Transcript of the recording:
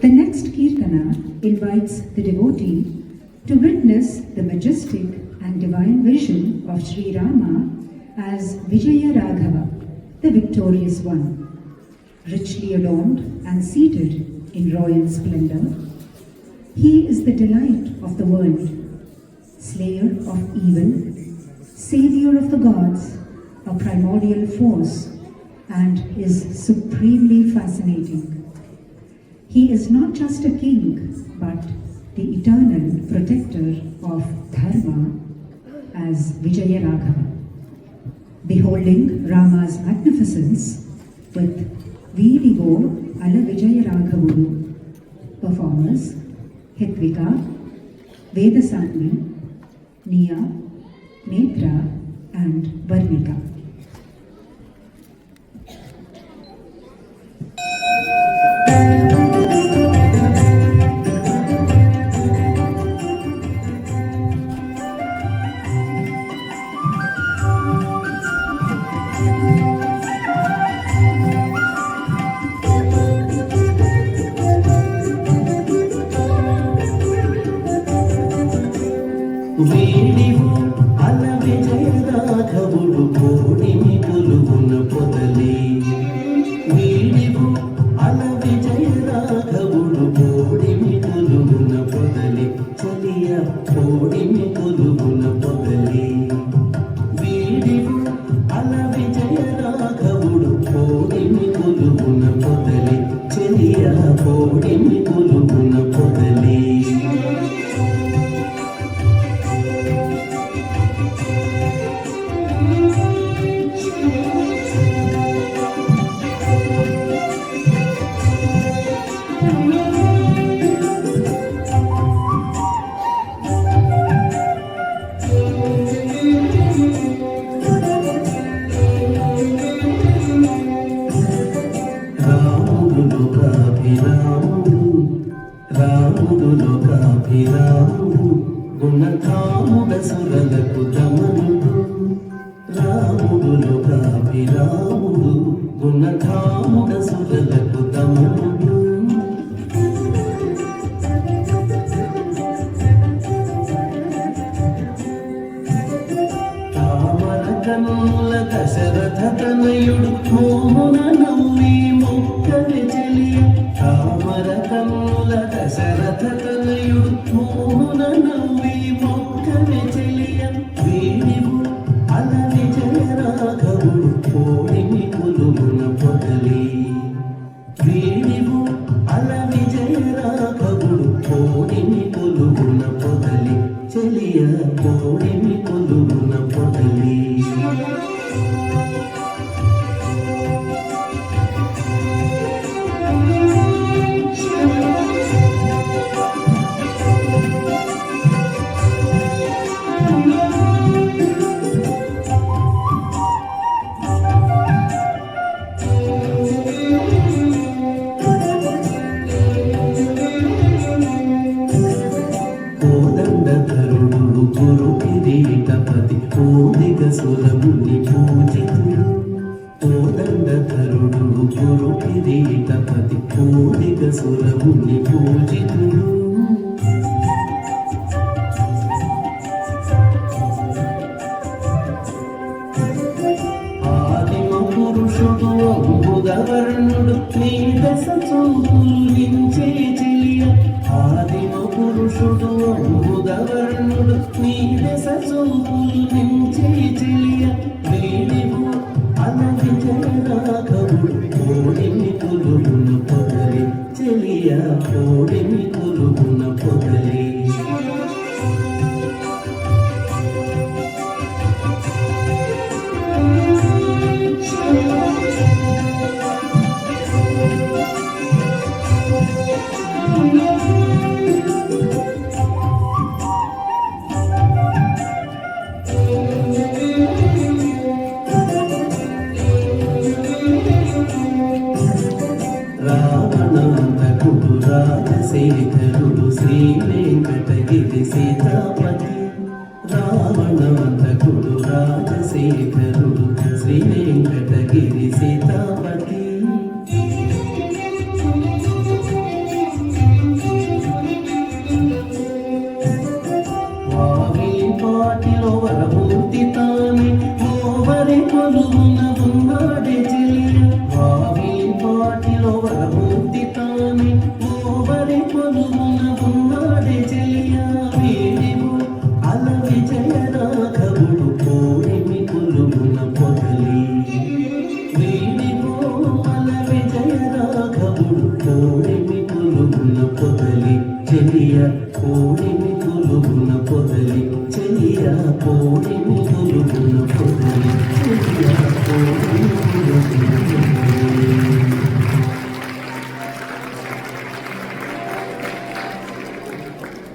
The next Kirtana invites the devotee to witness the majestic and divine vision of Sri Rama as Vijaya Raghava, the victorious one, richly adorned and seated in royal splendor. He is the delight of the world, slayer of evil, savior of the gods, a primordial force, and is supremely fascinating. He is not just a king, but the eternal protector of Dharma as Vijaya Raghava. Beholding Rama's magnificence with Veedigo Ala Vijaya Raghavudu, performers Hitvika, Vedasanvi, Nia, Netra, and Varnika. వీడివు అల విజయ రాఘవుడు కోడిని కొలువున పొదలి వీడివు అల విజయ రాఘవుడు కోడిని కొలువున పొదలి చలియ కోడిని కొలువున పొదలి వీడివు అల విజయ రాఘవుడు కోడిని కొలువున పొదలి చలియ కోడిని కొలువున పొదలి రాముడు లోకాభిరాముడు గుణధాముడ సురలకు దమనుడు రాముడు లోకాభిరాముడు గుణధాముడ సురలకు దమనుడు తామర కన్నుల దశరథ తనయుడు మోమున నవ్వి మొక్కని చెలియ తామర కన్నుల దశరథ తనయుడు మోమున నవ్వి మొక్కని చెలియ వీడివు అల విజయ రాఘవుడు కోడిని కొలువున పొదలి వీడివు అల విజయ రాఘవుడు కోడిని కొలువున పొదలి చెలియ కోడిని కొలువున పొదలి గురు కిరీటపతి కోదిక సురముని పూజితుడు కోదండధరుడు గురు కిరీటపతి కోదిక సురముని పూజితుడు ఆదిమ పురుషుడు అంబుదవర్ణుడు నీ దశ చూపులించే చెలియ ఆదిమ పురుషుడు అంబుదవర్ణుడు నీ దశ చూపులించే చెలియ వీడివు అల విజయ రాఘవుడు కోడిని కొలువున పొదలి చెలియ కోడిని కొలువున పొదలి రావణాంతకుడు రాజశేఖరుడు శ్రీ వెంకటగిరి సీతాపతి రావణాంతకుడు రాజశేఖరుడు శ్రీ వెంకటగిరి సీతాపతి పోని ముదులుగును పొదలి పోని ముదులుగును